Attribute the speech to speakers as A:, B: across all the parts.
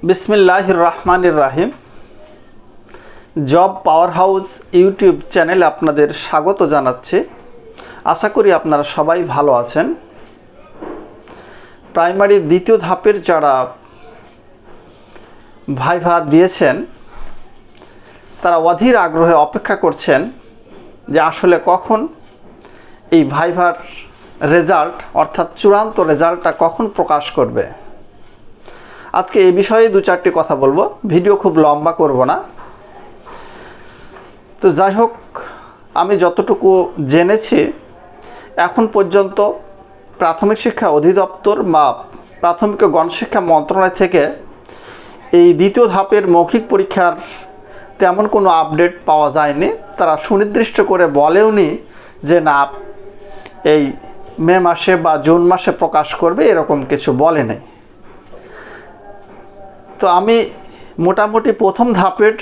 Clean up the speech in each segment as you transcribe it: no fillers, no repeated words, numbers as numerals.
A: বিসমিল্লাহির রহমানির রাহিম। Job power house YouTube চ্যানেলে আপনাদের স্বাগত জানাচ্ছি। আশা করি আপনারা সবাই ভালো আছেন। প্রাইমারি দ্বিতীয় ধাপের যারা ভাইভা দিয়েছেন তারা অধীর আগ্রহে অপেক্ষা করছেন যে আসলে কখন এই ভাইভার রেজাল্ট অর্থাৎ চূড়ান্ত রেজাল্টটা কখন প্রকাশ করবে। আজকে এই বিষয়ে দু চারটি কথা বলবো, ভিডিও খুব লম্বা করব না। তো যাই হোক, আমি যতটুকু জেনেছি এখন পর্যন্ত প্রাথমিক শিক্ষা অধিদপ্তর বা প্রাথমিক ও গণশিক্ষা মন্ত্রণালয় থেকে এই দ্বিতীয় ধাপের মৌখিক পরীক্ষার তেমন কোনো আপডেট পাওয়া যায়নি। তারা সুনির্দিষ্ট করে বলেওনি যে না এই মে মাসে বা জুন মাসে প্রকাশ করবে, এরকম কিছু বলে নাই। তো আমি মোটামুটি প্রথম ধাপের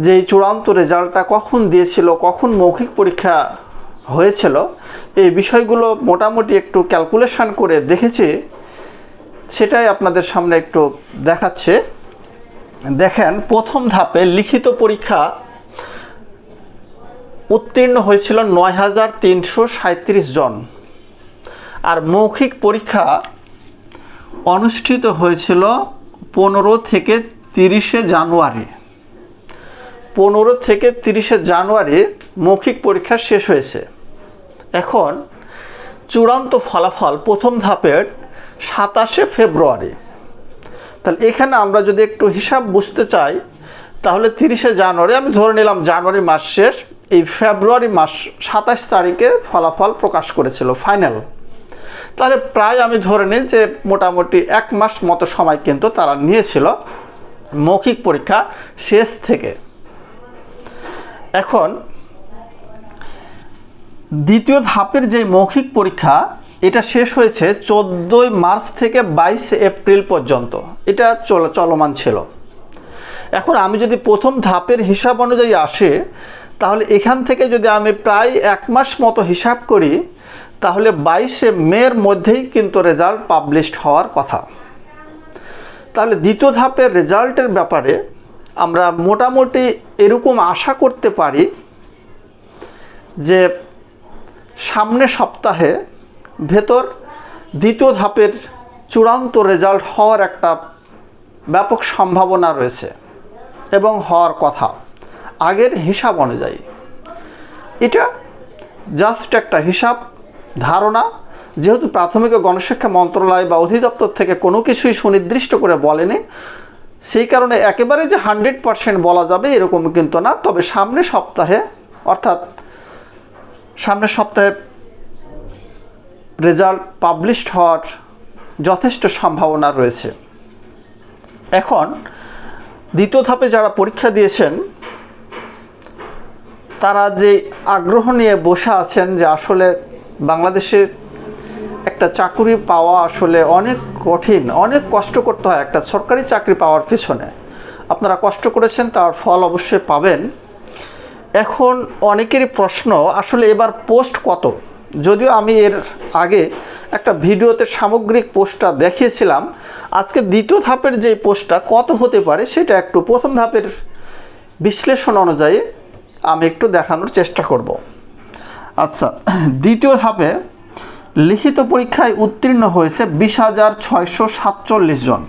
A: যেই চূড়ান্ত রেজাল্টটা কখন দিয়েছিল, কখন মৌখিক পরীক্ষা হয়েছিল, এই বিষয়গুলো মোটামুটি একটু ক্যালকুলেশন করে দেখেছি, সেটাই আপনাদের সামনে একটু দেখাচ্ছে। দেখেন, প্রথম ধাপে লিখিত পরীক্ষা উত্তীর্ণ হয়েছিল ৯,৩৩৭ জন, আর মৌখিক পরীক্ষা অনুষ্ঠিত হয়েছিল 15 থেকে 30 জানুয়ারি। 15 থেকে 30 জানুয়ারি মৌখিক পরীক্ষা শেষ হয়েছে। এখন চূড়ান্ত ফলাফল প্রথম ধাপের 27 ফেব্রুয়ারি। তাহলে এখানে আমরা যদি একটু হিসাব বুঝতে চাই, তাহলে 30 জানুয়ারি আমি ধরে নিলাম জানুয়ারি মাস শেষ, এই ফেব্রুয়ারি মাস 27 তারিখে ফলাফল প্রকাশ করেছিল ফাইনাল। তাহলে প্রায় আমি ধরে নিই যে মোটামুটি 1 মাস মতো সময় কিন্তু তারা নিয়েছিল মৌখিক পরীক্ষা শেষ থেকে। এখন দ্বিতীয় ধাপের যে মৌখিক পরীক্ষা, এটা শেষ হয়েছে 14 মার্চ থেকে 22 এপ্রিল পর্যন্ত, এটা চলমান ছিল। এখন আমি যদি প্রথম ধাপের হিসাব অনুযায়ী আসি, তাহলে এখান থেকে যদি আমি প্রায় 1 মাস মতো হিসাব করি, তাহলে 22 মের মধ্যেই কিন্তু রেজাল্ট পাবলিশড হওয়ার কথা। তাহলে দ্বিতীয় ধাপের রেজাল্টের ব্যাপারে আমরা মোটামুটি এরকম আশা করতে পারি যে সামনের সপ্তাহে ভেতর দ্বিতীয় ধাপের চূড়ান্ত রেজাল্ট হওয়ার একটা ব্যাপক সম্ভাবনা রয়েছে এবং হওয়ার কথা আগের হিসাব অনুযায়ী। এটা জাস্ট একটা হিসাব ধারণা, যেহেতু প্রাথমিক ও গণশিক্ষা মন্ত্রণালয় বা অধিদপ্তর থেকে কোনো কিছুই সুনির্দিষ্ট করে বলেনি, সেই কারণে একেবারে যে 100% বলা যাবে এরকম কিন্তু না। তবে সামনের সপ্তাহে অর্থাৎ সামনের সপ্তাহে রেজাল্ট পাবলিশড হওয়ার যথেষ্ট সম্ভাবনা রয়েছে। এখন দ্বিতীয় ধাপে যারা পরীক্ষা দিয়েছেন তারা যে আগ্রহ নিয়ে বসে আছেন যে আসলে বাংলাদেশের একটা চাকরি পাওয়া আসলে অনেক কঠিন, অনেক কষ্ট করতে হয় একটা সরকারি চাকরি পাওয়ার পিছনে। আপনারা কষ্ট করেছেন, তার ফল অবশ্যই পাবেন। এখন অনেকেরই প্রশ্ন, আসলে এবার পোস্ট কত? যদিও আমি এর আগে একটা ভিডিওতে সামগ্রিক পোস্টটা দেখিয়েছিলাম, আজকে দ্বিতীয় ধাপের যে পোস্টটা কত হতে পারে সেটা একটু প্রথম ধাপের বিশ্লেষণ অনুযায়ী আমি একটু দেখানোর চেষ্টা করব। আচ্ছা, দ্বিতীয় ধাপে লিখিত পরীক্ষায় উত্তীর্ণ হয়েছে 20,647 জন।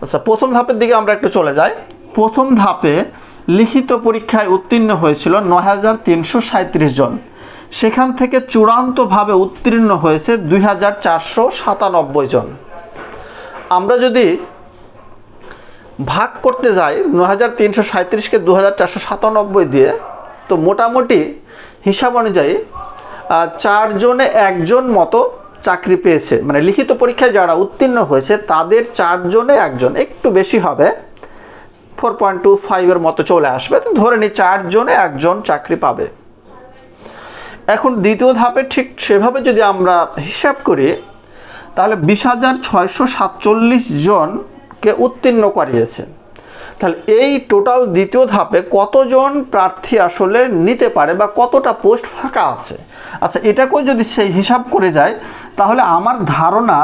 A: আচ্ছা, প্রথম ধাপের দিকে আমরা একটু চলে যাই। প্রথম ধাপে লিখিত পরীক্ষায় উত্তীর্ণ হয়েছিল 9,337 জন, সেখান থেকে চূড়ান্তভাবে উত্তীর্ণ হয়েছে 2,497 জন। আমরা যদি ভাগ করতে যাই 9,337কে 2,497 দিয়ে, তো মোটামুটি হিসাব অনুযায়ী 4 জনে 1 জন মতো চাকরি পেয়েছে। মানে লিখিত পরীক্ষায় যারা উত্তীর্ণ হয়েছে তাদের 4 জনে 1 জন, একটু বেশি হবে, 4.25 মতো চলে আসবে। তো ধরে নিই 4 জনে 1 জন চাকরি পাবে। এখন দ্বিতীয় ধাপে ঠিক সেভাবে যদি আমরা হিসাব করি, তাহলে 20,647 জনকে উত্তীর্ণ করিয়েছে। তাহলে এই টোটাল দ্বিতীয় ধাপে কতজন প্রার্থী আসলে নিতে পারে বা কতটা পোস্ট ফাঁকা আছে, আচ্ছা এটাকেও যদি সেই হিসাব করে যায় তাহলে আমার ধারণা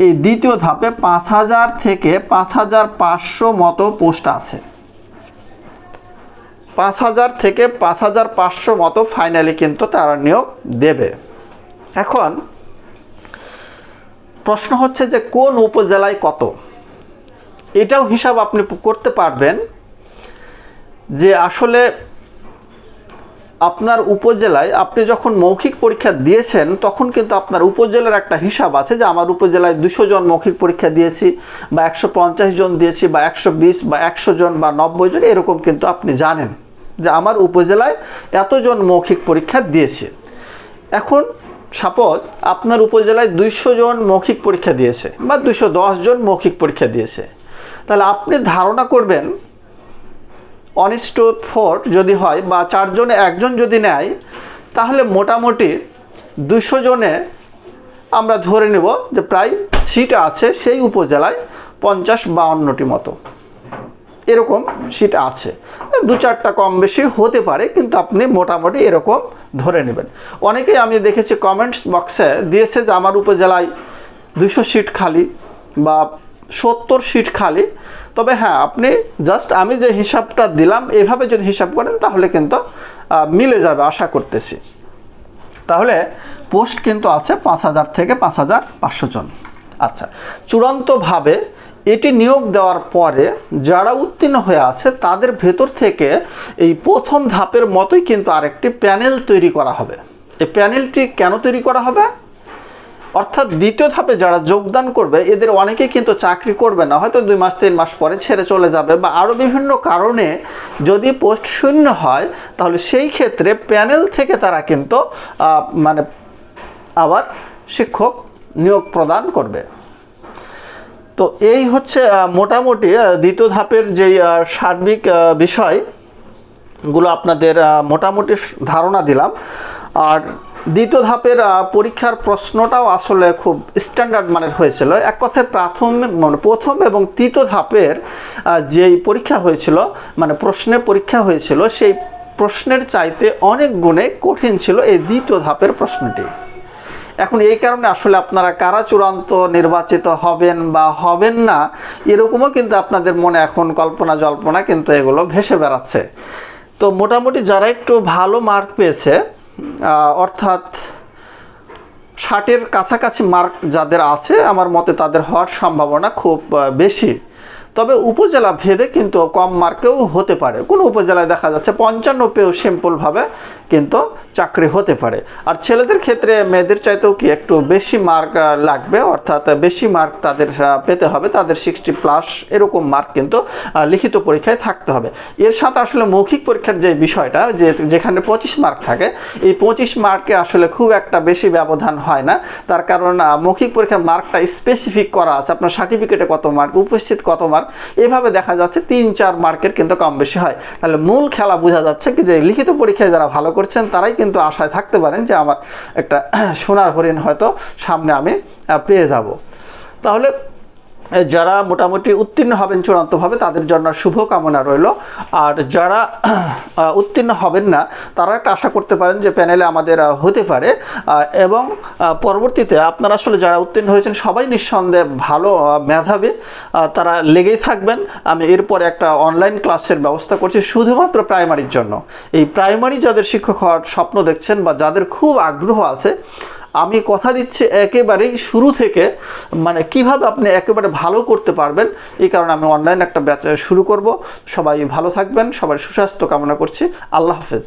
A: এই দ্বিতীয় ধাপে 5000 থেকে 5500 মতো পোস্ট আছে। 5000 থেকে 5500 মতো ফাইনালি কিন্তু তারা নিয়োগ দেবে। এখন প্রশ্ন হচ্ছে যে কোন উপজেলায় কত, এটাও হিসাব আপনি করতে পারবেন যে আসলে আপনার উপজেলায় আপনি যখন মৌখিক পরীক্ষা দিয়েছেন তখন কিন্তু আপনার উপজেলার একটা হিসাব আছে যে আমার উপজেলায় 200 জন মৌখিক পরীক্ষা দিয়েছি বা 150 জন দিয়েছি বা 120 বা 100 জন বা 90 জন, এরকম কিন্তু আপনি জানেন যে আমার উপজেলায় এতজন মৌখিক পরীক্ষা দিয়েছে। এখন সাপোজ আপনার উপজেলায় 200 জন মৌখিক পরীক্ষা দিয়েছে বা 210 জন মৌখিক পরীক্ষা দিয়েছে, তাহলে আপনি ধারণা করবেন 1:4 যদি হয় বা 4 জনে 1 জন যদি নেয় তাহলে মোটামুটি 200 জনে আমরা ধরে নেব যে প্রায় সিট আছে সেই উপজেলায় 50-52টি মতো, এরকম সিট আছে। 2-4টা কম বেশি হতে পারে কিন্তু আপনি মোটামুটি এরকম ধরে নেবেন। অনেকেই আমি দেখেছি কমেন্টস বক্সে দিয়েছে যে আমার উপজেলায় 200 সিট খালি বা 70 সিট খালি। তবে হ্যাঁ, আপনি জাস্ট আমি যে হিসাবটা দিলাম এভাবে যদি হিসাব করেন তাহলে কিন্তু মিলে যাবে আশা করতেছি। তাহলে পোস্ট কিন্তু আছে 5000 থেকে 5500 জন। আচ্ছা, চূড়ান্তভাবে এটি নিয়োগ দেওয়ার পরে যারা উত্তীর্ণ হয়ে আছে তাদের ভেতর থেকে এই প্রথম ধাপের মতোই কিন্তু আরেকটি প্যানেল তৈরি করা হবে। এই প্যানেলটি কেন তৈরি করা হবে, অর্থাৎ দ্বিতীয় ধাপে যারা যোগদান করবে এদের অনেকেই কিন্তু চাকরি করবে না, হয়তো 2 মাস 3 মাস পরে ছেড়ে চলে যাবে বা আরও বিভিন্ন কারণে যদি পোস্ট শূন্য হয় তাহলে সেই ক্ষেত্রে প্যানেল থেকে তারা কিন্তু মানে আবার শিক্ষক নিয়োগ প্রদান করবে। তো এই হচ্ছে মোটামুটি দ্বিতীয় ধাপের যেই সার্বিক বিষয়গুলো আপনাদের মোটামুটি ধারণা দিলাম। আর দ্বিতীয় ধাপের পরীক্ষার প্রশ্নটাও আসলে খুব স্ট্যান্ডার্ড মানের হয়েছিল। এক কথায় প্রথম এবং তৃতীয় ধাপের যেই পরীক্ষা হয়েছিল, মানে প্রশ্নের পরীক্ষা হয়েছিল, সেই প্রশ্নের চাইতে অনেক গুণে কঠিন ছিল এই দ্বিতীয় ধাপের প্রশ্নটি। এখন এই কারণে আসলে আপনারা কারা চূড়ান্ত নির্বাচিত হবেন বা হবেন না এরকমও কিন্তু আপনাদের মনে এখন কল্পনা জল্পনা কিন্তু এগুলো ভেসে বেড়াচ্ছে। তো মোটামুটি যারা একটু ভালো মার্ক পেয়েছে, অর্থাৎ 60-এর কাছাকাছি মার্ক যাদের আছে, আমার মতে তাদের হওয়ার সম্ভাবনা খুব বেশি। তবে উপজেলা ভেদে কিন্তু কম মার্কেও হতে পারে, কোনো উপজেলায় দেখা যাচ্ছে 55 পেয়েও সিম্পলভাবে কিন্তু চাকরি হতে পারে। আর ছেলেদের ক্ষেত্রে মেয়েদের চাইতেও কি একটু বেশি মার্ক লাগবে, অর্থাৎ বেশি মার্ক তাদের পেতে হবে, তাদের 60+ এরকম মার্ক কিন্তু লিখিত পরীক্ষায় থাকতে হবে। এর সাথে আসলে মৌখিক পরীক্ষার যে বিষয়টা, যেখানে 25 মার্ক থাকে, এই 25 মার্কে আসলে খুব একটা বেশি ব্যবধান হয় না। তার কারণ মৌখিক পরীক্ষার মার্কটা স্পেসিফিক করা আছে, আপনার সার্টিফিকেটে কত মার্ক, উপস্থিত কত মার্ক, এভাবে দেখা যাচ্ছে 3-4 মার্কের কিন্তু কম বেশি হয়। তাহলে মূল খেলা বোঝা যাচ্ছে কি যে লিখিত পরীক্ষায় যারা ভালো করছেন তারাই কিন্তু আশায় থাকতে পারেন যে আমার একটা সোনার হরিণ হয়তো সামনে আমি পেয়ে যাব। তাহলে যারা মোটামুটি উত্তীর্ণ হবেন চূড়ান্তভাবে তাদের জন্য শুভকামনা রইল। আর যারা উত্তীর্ণ হবেন না তারা একটা আশা করতে পারেন যে প্যানেলে আমাদের হতে পারে, এবং পরবর্তীতে আপনারা আসলে যারা উত্তীর্ণ হয়েছেন সবাই নিঃসন্দেহে ভালো মেধাবী, তারা লেগেই থাকবেন। আমি এরপর একটা অনলাইন ক্লাসের ব্যবস্থা করছি শুধুমাত্র প্রাইমারির জন্য। এই প্রাইমারি যাদের শিক্ষক হওয়ার স্বপ্ন দেখছেন বা যাদের খুব আগ্রহ আছে, আমি কথা দিচ্ছি একেবারেই শুরু থেকে, মানে কিভাবে আপনি একেবারে ভালো করতে পারবেন, এই কারণে আমি অনলাইন একটা ব্যাচ শুরু করব। সবাই ভালো থাকবেন, সবার সুস্বাস্থ্য কামনা করছি। আল্লাহ হাফেজ।